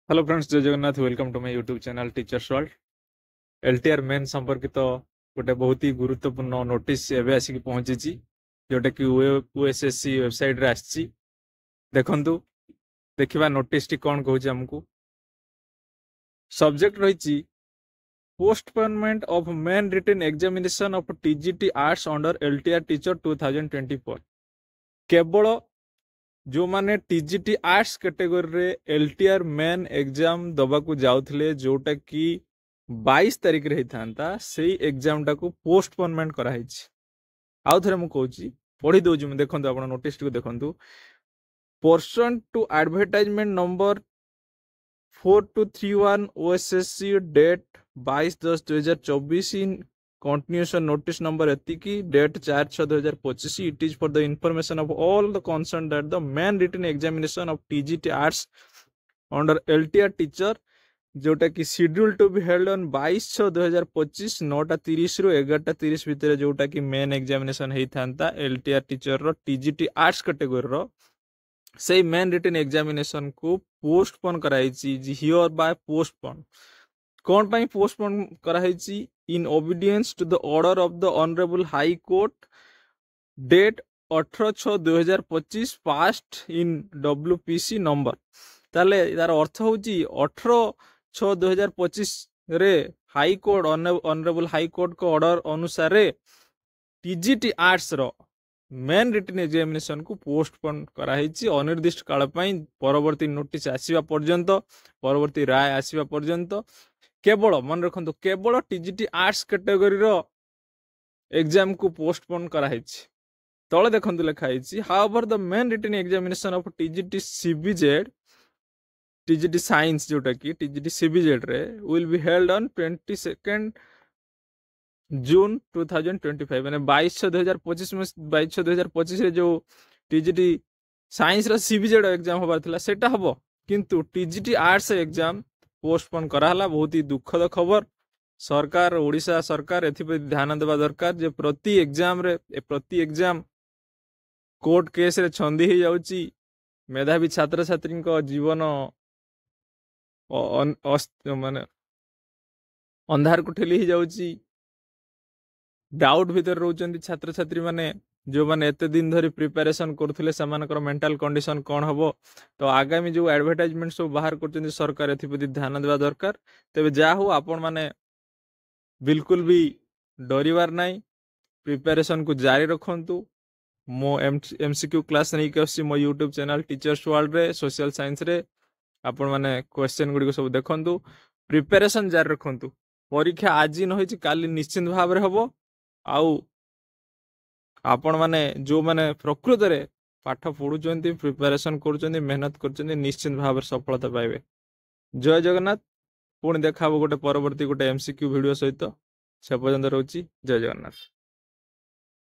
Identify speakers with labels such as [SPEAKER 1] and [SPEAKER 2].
[SPEAKER 1] Hello friends, जय Jagannath. Welcome to my YouTube channel teachers world. LTR main संपर्कित गोटे बहुत ही गुरुत्वपूर्ण नोटिस एवं आसिक पहुंची जोटा कि यूएसएससी वेबसाइट रे आसी देखंतु। देखिबा नोटिस टी कोन कहूची हमकू। सब्जेक्ट रही postponement of main written examination of TGT arts under LTR teacher 2024। केवल जो माने टीजीटी आर्ट्स कैटेगरी रे एलटीआर मेन एग्जाम दबा को जाउथले जोटा कि 22 तारिख रे हिथांता सेही एग्जाम टा को पोस्टपोनमेंट करा हिच। आउ थरे मु कहूची पढ़ी दउची मु देखंतु आपण नोटिस को देखंतु। Pursuant to advertisement number 4231 OSSC date 22/10/2024 in continuation notice number etiki date 4/6/2025. It is for the information of all the concerned that the main written examination of TGT arts under LTR teacher जोटा कि schedule to be held on 22/6/2025 9:30 रु 11:30 भितर जोटा कि main examination होता LTR teacher रो TGT arts category रो से मेन रिटन एग्जामिनेशन को पोस्टपोन कराई हियर बाय पोस्टपोन। कौन पाई पोस्टपोन कराई? In obedience to the order of the honourable high court date 18/6/2025 passed in WPC number. ताले यार अर्थ होची 18/6/2025 रे high court honourable high court को ऑर्डर अनुसार टीजीटी आर्ट्स रो मेन रिटन एग्जामिनेशन को पोस्टपोन कराई अनिर्दिष्ट काल परवर्ती नोटिस आसीबा पर्यंत, परवर्ती राय आसीबा पर्यंत। केवल मन रखु केवल टीजीटी आर्ट्स कैटेगरी रो एग्जाम को पोस्टपोन कराई। तले देखु लिखाई however the main written examination of TGT CBZ TGT science जोटा कि टीजीटी सीबीजेड रे will be held on 22 June 2025 माने 22/6/2025 में 22/6/2025 रे जो टीजीटी साइंस रो सीबीजेड एग्जाम होबार थिला सेटा हबो, किंतु टीजीटी आर्ट्स एग्जाम पोस्टपोन कराला। बहुत ही दुखद खबर। सरकार ओडिशा सरकार एथि ध्यान देवा दरकार जे प्रति एग्जाम कोर्ट केस रे छंदी ही जाउची। मेधावी छात्र छात्री जीवन माने अंधार को ठेली ही जाउची। डाउट भीतर रोचंदी छात्र छात्री माने जो माने एते दिन धरी प्रिपरेशन करथुले समानकर मेंटल कंडीशन कौन हबो। तो आगामी जो एडवर्टाइजमेंट सब बाहर करचंदी सरकार एथि ध्यान देवा दरकार। तेबे जा हो आपण माने बिल्कुल भी डरिवार नहीं, प्रिपरेशन को जारी रखंतु। मो एमसीक्यू क्लास नहीं के मो यूट्यूब चैनल टीचर्स वर्ल्ड रे सोशल साइंस रे आपण माने क्वेश्चन गुडी को सब देखंतु, प्रिपरेशन जारी रखंतु। परीक्षा आज न होई काली निश्चित भाव रे हबो। आउ आपण माने जो माने प्रकृत रे पाठ पढुचंती, प्रिपरेशन करूचंती, मेहनत करूचंती, निश्चित भाव सफलता पाइबे। जय जगन्नाथ। पुणी देखा गोटे परवर्ती गोटे एमसीक्यू वीडियो सहित। से पर्यंत रोची। जय जगन्नाथ।